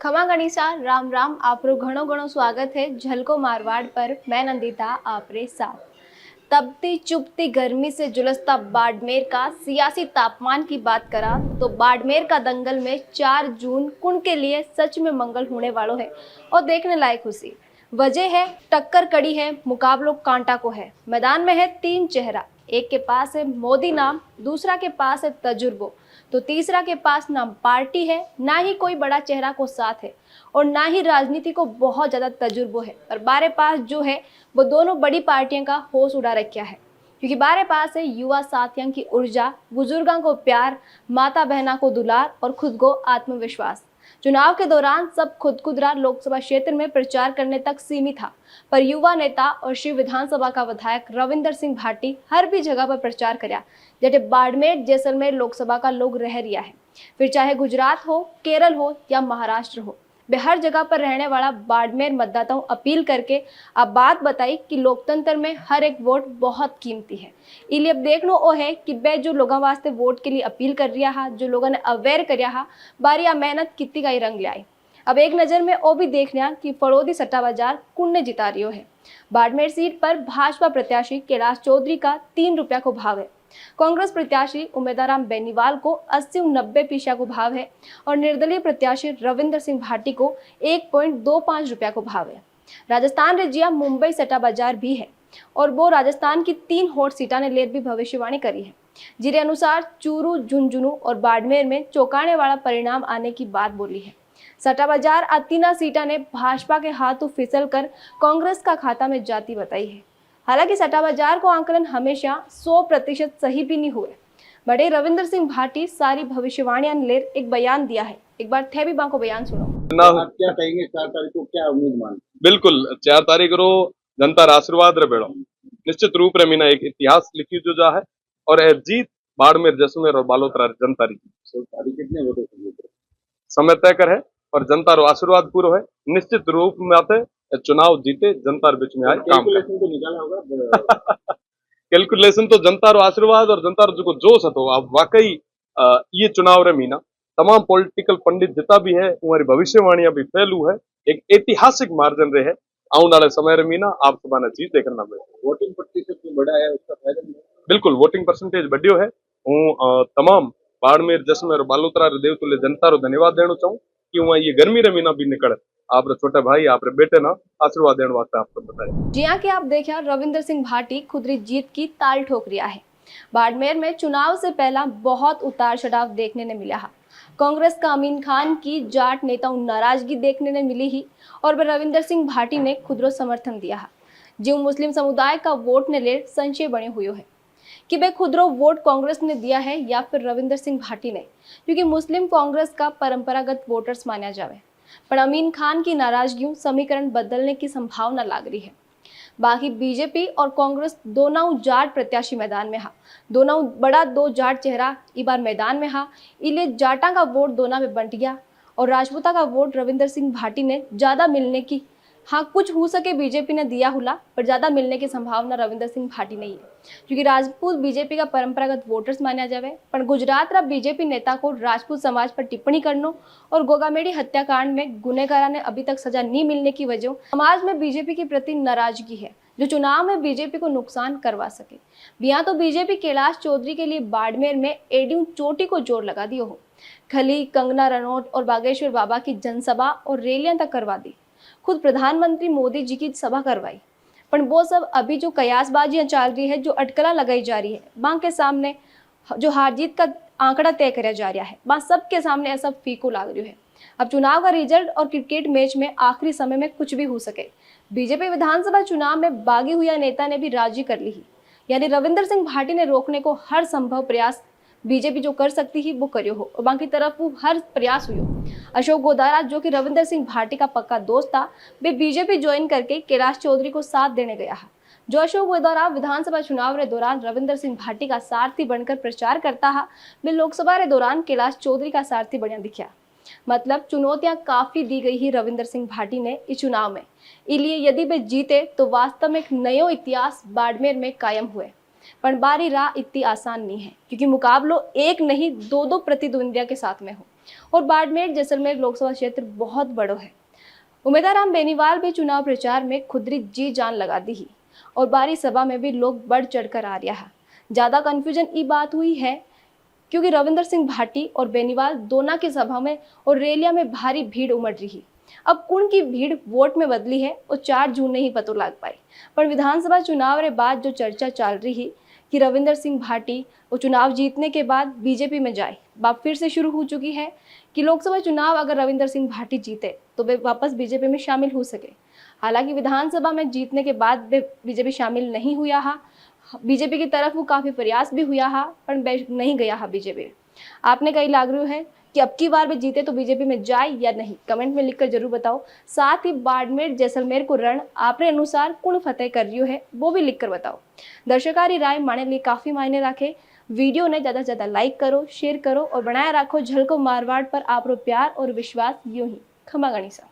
खमा गणिसा राम राम आपरो घणो घणो स्वागत है झलको मारवाड़ पर। मैं नंदिता आपरे साथ। तपती चुपती गर्मी से झुलसता बाड़मेर का सियासी तापमान की बात करा तो बाड़मेर का दंगल में 4 जून कुण के लिए सच में मंगल होने वालों है और देखने लायक खुशी। वजह है टक्कर कड़ी है, मुकाबलों कांटा को है। मैदान में है 3 चेहरा, एक के पास है मोदी नाम, दूसरा के पास है तजुर्बो, तो तीसरा के पास ना पार्टी है, ना ही कोई बड़ा चेहरा को साथ है और ना ही राजनीति को बहुत ज्यादा तजुर्बो है। और बारे पास जो है वो दोनों बड़ी पार्टियों का होश उड़ा रखा है, क्योंकि बारे पास है युवा साथियों की ऊर्जा, बुजुर्गों को प्यार, माता बहना को दुलार और खुद को आत्मविश्वास। चुनाव के दौरान सब खुदकुदरा लोकसभा क्षेत्र में प्रचार करने तक सीमित था, पर युवा नेता और शिव विधानसभा का विधायक रविंदर सिंह भाटी हर भी जगह पर प्रचार कराया। जैसे बाड़मेर जैसलमेर लोकसभा का लोग रह रिया है, फिर चाहे गुजरात हो, केरल हो या महाराष्ट्र हो, वे हर जगह पर रहने वाला बाड़मेर मतदाताओं अपील करके अब बात बताई कि लोकतंत्र में हर एक वोट बहुत कीमती है। इसलिए अब देखना वो है कि वे जो लोगों वास्ते वोट के लिए अपील कर रिया हा, जो लोगों ने अवेयर करिया हा, बारी या मेहनत कितनी का ही रंग लाई। अब एक नजर में वो भी देखना कि फड़ोदी सट्टा बाजार कुण ने जिता रियो है। बाड़मेर सीट पर भाजपा प्रत्याशी कैलाश चौधरी का 3 रुपया को भाव है, कांग्रेस प्रत्याशी उम्मीदवार बेनीवाल को 80-90 पैसा को भाव है और निर्दलीय प्रत्याशी रविंदर सिंह भाटी को 1.25 रुपया को भाव है। राजस्थान रेजिया मुंबई सट्टा बाजार भी है और वो राजस्थान की 3 हॉट सीटा ने लेर भी भविष्यवाणी करी है, जिसके अनुसार चूरू, झुंझुनू और बाड़मेर में चौंकाने वाला परिणाम आने की बात बोली है। सट्टा बाजार तीना सीटा ने भाजपा के हाथों फिसल कर कांग्रेस का खाता में जाती बताई है। हालांकि सट्टा बाजार को आंकलन हमेशा 100% सही भी नहीं हुए। बड़े रविंदर सिंह भाटी सारी भविष्यवाणियां लेर एक बयान दिया है। एक बार थे भी बा को बयान सुनो। आप क्या कहेंगे 4 तारीख को, क्या उम्मीद मान? बिल्कुल 4 तारीख रो जनता रा आशीर्वाद रे बेड़ो निश्चित रूप रे मीना एक इतिहास लिखी जो जा है और ए जीत बाड़मेर जैसलमेर और बालोतरा जनता री कितने वोटों से समय तय कर है और जनता रो आशीर्वाद पूरो है। निश्चित रूप में आते चुनाव जीते जनता बीच में आए काम तो निकाला होगा कैलकुलेशन तो जनता रो आशीर्वाद और जनता रो जो जोश है तो आप वाकई ये चुनाव रे मीना तमाम पॉलिटिकल पंडित जितना भी है हमारी भविष्यवाणियां भी फैलू है। एक ऐतिहासिक मार्जिन रहे आने वाले समय रे मीना आप सुबह जीत देखना मिले। वोटिंग प्रतिशत बढ़ा है, उसका फायदा बिल्कुल वोटिंग परसेंटेज बढ़ियो है। हूँ तमाम बाड़मेर जैसलमेर बालोतरा रे देवतुल्य जनता रो धन्यवाद देना चाहूँ कि वहाँ ये गर्मी रे मीना भी निकले आप छोटे भाई आप बेटे ना आशीर्वाद देने वास्ते आपको बताया। जी हाँ, कि आप देखिए रविंदर सिंह भाटी खुदरी जीत की ताल ठोक रिया है। बाड़मेर में चुनाव से पहला बहुत उतार चढ़ाव देखने ने मिला है। कांग्रेस का अमीन खान की जाट नेताओं नाराजगी देखने ने मिली ही और वह रविंदर सिंह भाटी ने खुदरो समर्थन दिया है। जो मुस्लिम समुदाय का वोट ने ले संशय बने हुए है कि वे खुदरो वोट कांग्रेस ने दिया है या फिर रविंदर सिंह भाटी ने, क्योंकि मुस्लिम कांग्रेस का परंपरागत वोटर्स माना जावे। पर अमीन खान की नाराजगियों समीकरण बदलने की संभावना लाग रही है। बाकी बीजेपी और कांग्रेस दोनों जाट प्रत्याशी मैदान में हा, दोनों बड़ा 2 जाट चेहरा इस बार मैदान में हा। इसलिए जाटा का वोट दोनों में बंट गया और राजपूता का वोट रविंदर सिंह भाटी ने ज्यादा मिलने की, हाँ कुछ हो सके बीजेपी ने दिया हुला, पर ज्यादा मिलने की संभावना रविंदर सिंह भाटी नहीं है, क्योंकि राजपूत बीजेपी का परंपरागत वोटर्स माना जावे। पर गुजरात रा बीजेपी नेता को राजपूत समाज पर टिप्पणी करनो और गोगामेड़ी हत्याकांड में गुनेगारा ने अभी तक सजा नहीं मिलने की वजह समाज में बीजेपी के प्रति नाराजगी है, जो चुनाव में बीजेपी को नुकसान करवा सके। यहाँ तो बीजेपी कैलाश चौधरी के लिए बाड़मेर में एडियो चोटी को जोर लगा दियो हो। खली, कंगना रनौत और बागेश्वर बाबा की जनसभा और रैलियां तक करवा दी, खुद प्रधानमंत्री मोदी जी की सभा करवाई। पर वो सब अभी जो कयासबाजियां चल रही है, जो अटकला लगाई जा रही है, वहां के सामने जो हार जीत का आंकड़ा तय करा जा रहा है, वहां सबके सामने ऐसा फीको लाग रही है। अब चुनाव का रिजल्ट और क्रिकेट मैच में आखिरी समय में कुछ भी हो सके। बीजेपी विधानसभा चुनाव में बागी हुआ नेता ने भी राजी कर ली, यानी रविंदर सिंह भाटी ने रोकने को हर संभव प्रयास बीजेपी जो कर सकती ही वो करियो हो और बाकी तरफ वो हर प्रयास हुई हो। अशोक गोदारा जो कि रविंदर सिंह भाटी का पक्का दोस्त था, वे बीजेपी ज्वाइन करके कैलाश चौधरी को साथ देने गया है। जो अशोक गोदारा विधानसभा चुनाव के दौरान रविंदर सिंह भाटी का सारथी बनकर प्रचार करता है, वे लोकसभा के दौरान कैलाश चौधरी का सारथी बना दिखा। मतलब चुनौतियां काफी दी गई ही रविंदर सिंह भाटी ने इस चुनाव में। इसलिए यदि वे जीते तो वास्तव में एक नयो इतिहास बाड़मेर में कायम हुए। पर बारी राह इतनी आसान नहीं है, क्योंकि मुकाबलो एक नहीं 2-2 प्रतिद्वंदियों के साथ में हो। और बाड़मेर जैसलमेर लोकसभा क्षेत्र बहुत बड़ो है। उम्मीदवार राम बेनीवाल भी चुनाव प्रचार में खुदरी जी जान लगा दी ही और बारी सभा में भी लोग बढ़ चढ़कर आ रहा है। ज्यादा कंफ्यूजन ये बात हुई है क्योंकि रविंदर सिंह भाटी और बेनीवाल दोनों की सभा में और रैलिया में भारी भीड़ उमड़ रही। अब उनकी भीड़ वोट में बदली है और 4 जून नहीं पता लग पाई। पर विधानसभा चुनाव के बाद जो चर्चा चल रही है कि रविंदर सिंह भाटी वो चुनाव जीतने के बाद बीजेपी में जाए, बात फिर से शुरू हो चुकी है कि लोकसभा चुनाव अगर रविंदर सिंह भाटी जीते तो वे वापस बीजेपी में शामिल हो सके। हालांकि विधानसभा में जीतने के बाद वे बीजेपी शामिल नहीं हुआ है। बीजेपी की तरफ वो काफी प्रयास भी हुआ है पर नहीं गया है बीजेपी। आपने कई लाग रही है कि अब की बार भी जीते तो बीजेपी में जाए या नहीं, कमेंट में लिखकर जरूर बताओ। साथ ही बाड़मेर जैसलमेर को रण आपने अनुसार कौन फतेह कर रही है वो भी लिखकर बताओ। दर्शकारी राय माने लिए काफी मायने रखे। वीडियो ने ज्यादा से ज्यादा लाइक करो, शेयर करो और बनाए रखो झलको मारवाड़ पर आप प्यार और विश्वास यूं ही। खमा गणिसा।